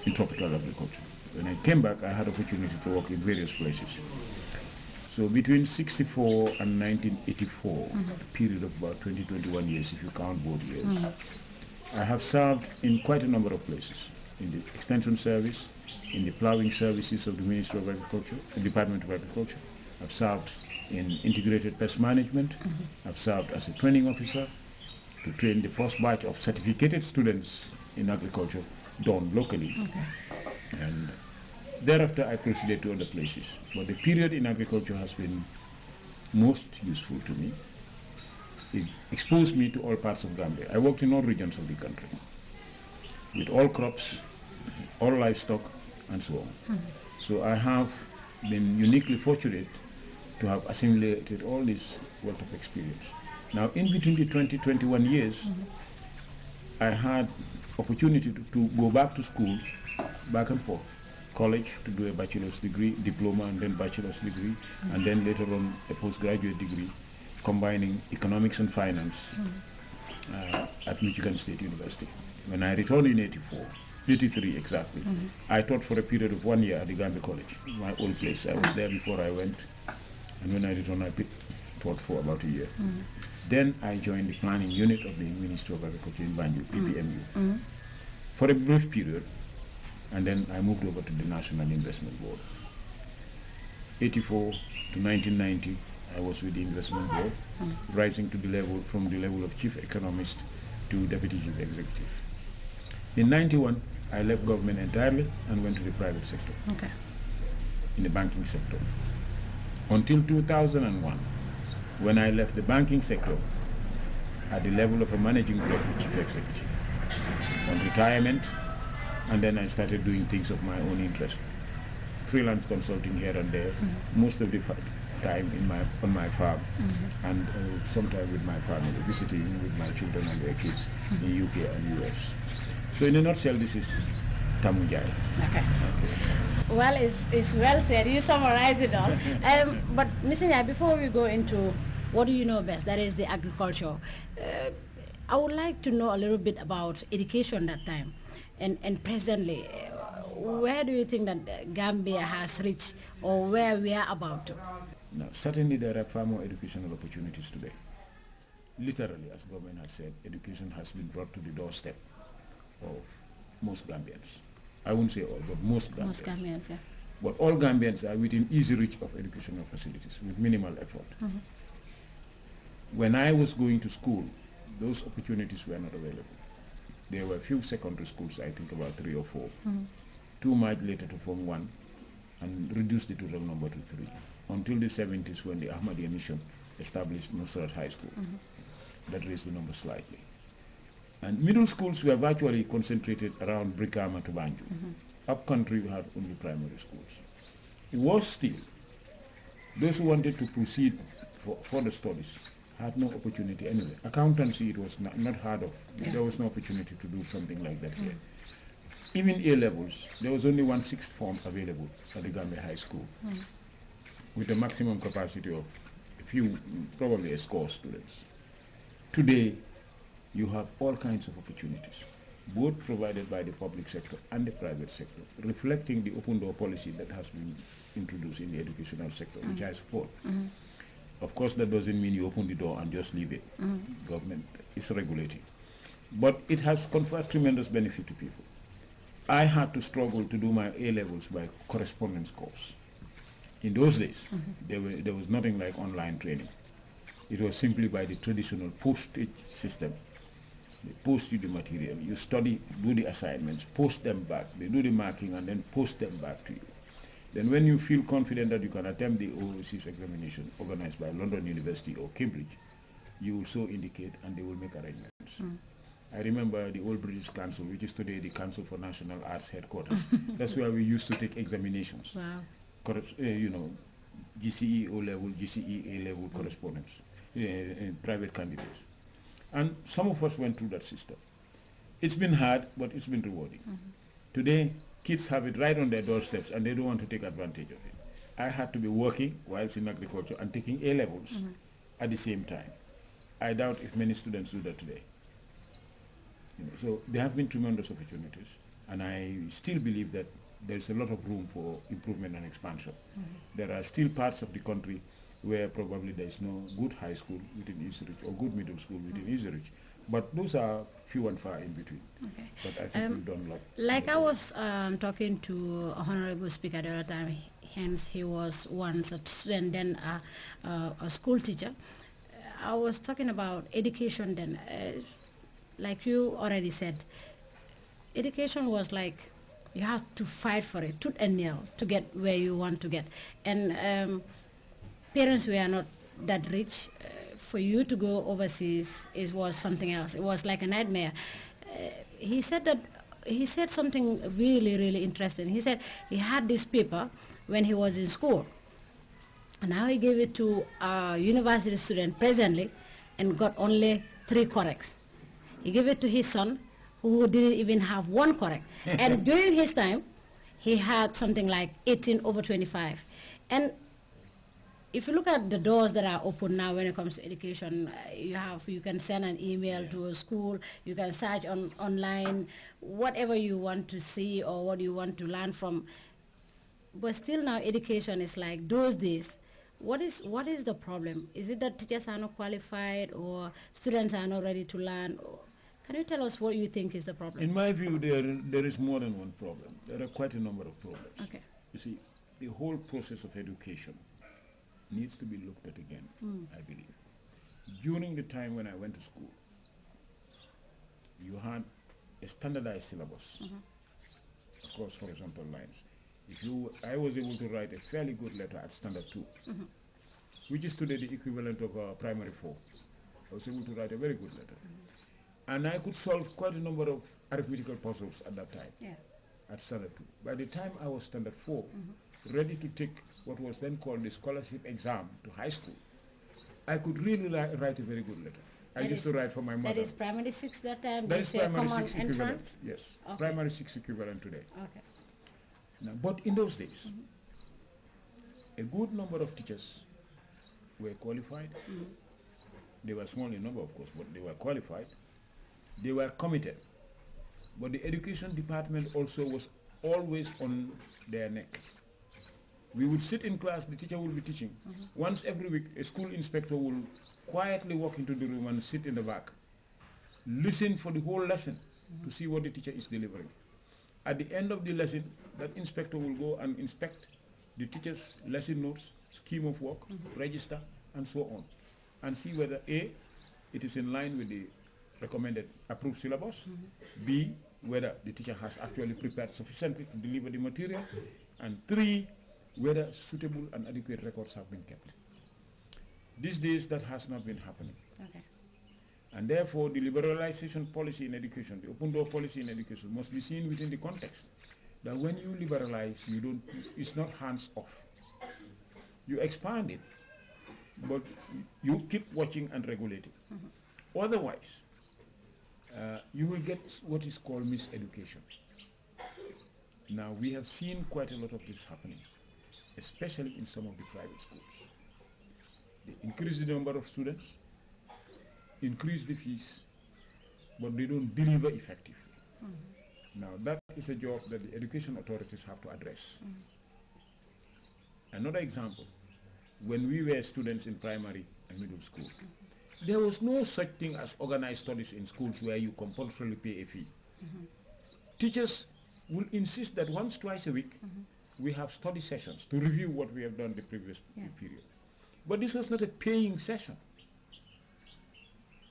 in tropical agriculture. When I came back, I had opportunity to work in various places. So between 64 and 1984, a period of about 21 years, if you count both years, I have served in quite a number of places, in the Extension Service, in the plowing services of the Ministry of Agriculture, the Department of Agriculture. I've served in integrated pest management. I've served as a training officer to train the first batch of certificated students in agriculture done locally. And thereafter I proceeded to other places. But the period in agriculture has been most useful to me. It exposed me to all parts of Gambia. I worked in all regions of the country, with all crops, all livestock, and so on. So I have been uniquely fortunate to have assimilated all this wealth of experience. Now, in between the 21 years, I had opportunity to go back to school, back and forth, college to do a bachelor's degree, diploma, and then bachelor's degree, and then later on a postgraduate degree, combining economics and finance at Michigan State University. When I returned in 83 exactly, I taught for a period of 1 year at the Gambia College, my old place. I was there before I went, and when I returned, I taught for about a year. Then I joined the planning unit of the Ministry of Agriculture in Banjul, PPMU, for a brief period, and then I moved over to the National Investment Board. 84 to 1990, I was with the Investment Board, rising to the level, from the level of Chief Economist to Deputy Chief Executive. In 91, I left government entirely and went to the private sector, in the banking sector. Until 2001, when I left the banking sector at the level of a managing director, chief executive, on retirement, and then I started doing things of my own interest. Freelance consulting here and there, most of the time on my farm, and sometimes with my family, visiting with my children and their kids in UK and US. So in a nutshell, this is Tamujai. Okay. Well, it's well said. You summarized it all. But Mr. Nyai, before we go into what do you know best, that is the agriculture, I would like to know a little bit about education that time, and presently, where do you think that Gambia has reached, or where we are about to? Now, certainly there are far more educational opportunities today. Literally, as government has said, education has been brought to the doorstep of most Gambians. I wouldn't say all, but most Gambians. Most Gambians, yeah. But all Gambians are within easy reach of educational facilities with minimal effort. When I was going to school, those opportunities were not available. There were few secondary schools, I think about 3 or 4. 2 merged later to form 1 and reduced the total number to 3. Until the 70s, when the Ahmadiyya Mission established Nusrat High School. That raised the number slightly. And middle schools were virtually concentrated around Brikama to Banjul. Up country, we had only primary schools. It was still, those who wanted to proceed for further studies had no opportunity anyway. Accountancy, it was not heard of. There was no opportunity to do something like that here. Even A levels, there was only 1 sixth form available at the Gambia High School, with a maximum capacity of a few, probably a score students. Today, you have all kinds of opportunities, both provided by the public sector and the private sector, reflecting the open door policy that has been introduced in the educational sector, which I support. Of course, that doesn't mean you open the door and just leave it. Government is regulating. But it has conferred tremendous benefit to people. I had to struggle to do my A levels by correspondence course. In those days, there was nothing like online training. It was simply by the traditional postage system. They post you the material, you study, do the assignments, post them back, they do the marking and then post them back to you. Then when you feel confident that you can attempt the overseas examination organized by London University or Cambridge, you will so indicate and they will make arrangements. I remember the old British Council, which is today the Council for National Arts headquarters. That's where we used to take examinations. Wow. You know, GCE O-level, GCE A-level correspondence, private candidates. And some of us went through that system. It's been hard, but it's been rewarding. Today, kids have it right on their doorsteps and they don't want to take advantage of it. I had to be working whilst in agriculture and taking A-levels at the same time. I doubt if many students do that today. You know, so there have been tremendous opportunities. And I still believe that there's a lot of room for improvement and expansion. There are still parts of the country where probably there's no good high school within easy reach or good middle school within easy reach. But those are few and far in between. Okay. But I think we've done a lot. Like I was talking to a honorable speaker the other time, hence he was once a student, then a school teacher. I was talking about education then. Like you already said, education was like you have to fight for it, tooth and nail, to get where you want to get. And parents were not that rich. For you to go overseas, it was something else. It was like a nightmare. He said something really, really interesting. He said he had this paper when he was in school. And now he gave it to a university student presently and got only 3 corrects. He gave it to his son, who didn't even have 1 correct. And during his time, he had something like 18 over 25. And if you look at the doors that are open now when it comes to education, you can send an email to a school, you can search online, whatever you want to see or what you want to learn from. But still now education is like those days. What is the problem? Is it that teachers are not qualified or students are not ready to learn? Can you tell us what you think is the problem? In my view, there is more than one problem. There are quite a number of problems. Okay. You see, the whole process of education needs to be looked at again, I believe. During the time when I went to school, you had a standardized syllabus across horizontal lines. I was able to write a fairly good letter at standard 2, which is today the equivalent of primary 4. I was able to write a very good letter. And I could solve quite a number of arithmetical puzzles at that time. Yeah. At standard 2. By the time I was standard 4, ready to take what was then called the scholarship exam to high school, I could really write a very good letter. I used to write for my mother. That is primary 6 that time? That is primary 6 equivalent. Entrance? Yes. Okay. Primary 6 equivalent today. Okay. Now, but in those days, a good number of teachers were qualified. They were small in number, of course, but they were qualified. They were committed. But the education department also was always on their neck. We would sit in class, the teacher will be teaching. Once every week, a school inspector will quietly walk into the room and sit in the back. Listen for the whole lesson to see what the teacher is delivering. At the end of the lesson, that inspector will go and inspect the teacher's lesson notes, scheme of work, register, and so on, and see whether A, it is in line with the recommended approved syllabus, B, whether the teacher has actually prepared sufficiently to deliver the material, and 3, whether suitable and adequate records have been kept. These days, that has not been happening. Okay. And therefore, the liberalization policy in education, the open door policy in education, must be seen within the context that when you liberalize, it's not hands off. You expand it, but you keep watching and regulating. Otherwise, you will get what is called miseducation. Now, we have seen quite a lot of this happening, especially in some of the private schools. They increase the number of students, increase the fees, but they don't deliver effectively. Now, that is a job that the education authorities have to address. Another example, when we were students in primary and middle school, there was no such thing as organized studies in schools where you compulsorily pay a fee. Teachers will insist that once, twice a week, we have study sessions to review what we have done the previous period. But this was not a paying session.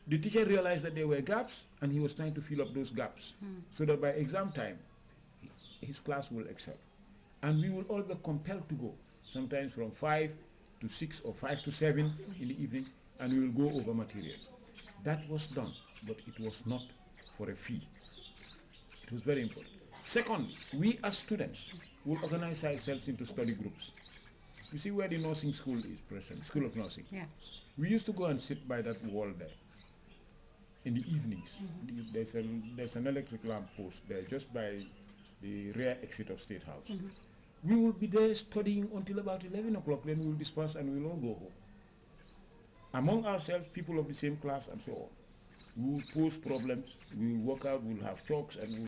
The teacher realized that there were gaps, and he was trying to fill up those gaps, so that by exam time, his class will excel. And we will all be compelled to go, sometimes from 5 to 6 or 5 to 7 in the evening, and we will go over material. That was done, but it was not for a fee. It was very important. Secondly, we as students will organize ourselves into study groups. You see where the nursing school is present, School of Nursing. Yeah. We used to go and sit by that wall there in the evenings. There's an electric lamp post there just by the rear exit of State House. We will be there studying until about 11 o'clock, then we will disperse and we will all go home. Among ourselves, people of the same class and so on. We will pose problems, we will work out, we will have talks, and we will